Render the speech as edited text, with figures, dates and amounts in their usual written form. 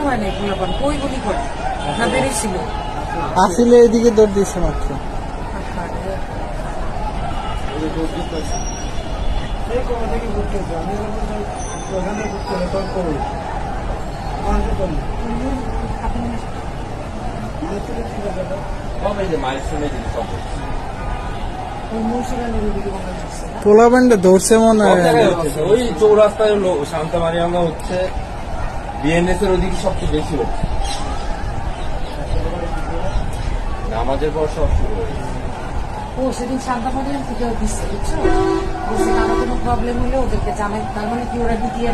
হয় নাই পোলাপান, কই গুলি করে না বেরিয়েছিল। আসলে এদিকে দৌড় দিয়েছে মাত্র। পোলাপানটা ধরছে মনে হয়। ওই চৌরাস্তায় শান্তা মারিয়াঙ্গা হচ্ছে, বিএনএস এর ওদিকে সবচেয়ে বেশি হচ্ছে। নামাজের পর সব শুরু হয়েছে। ও সেদিন শান্তা মারিয়াম থেকে দিচ্ছে, বুঝছো? বলছে কারো কোনো প্রবলেম হলে ওদেরকে জানাই, তার মানে কি ওরা দ্বিতীয়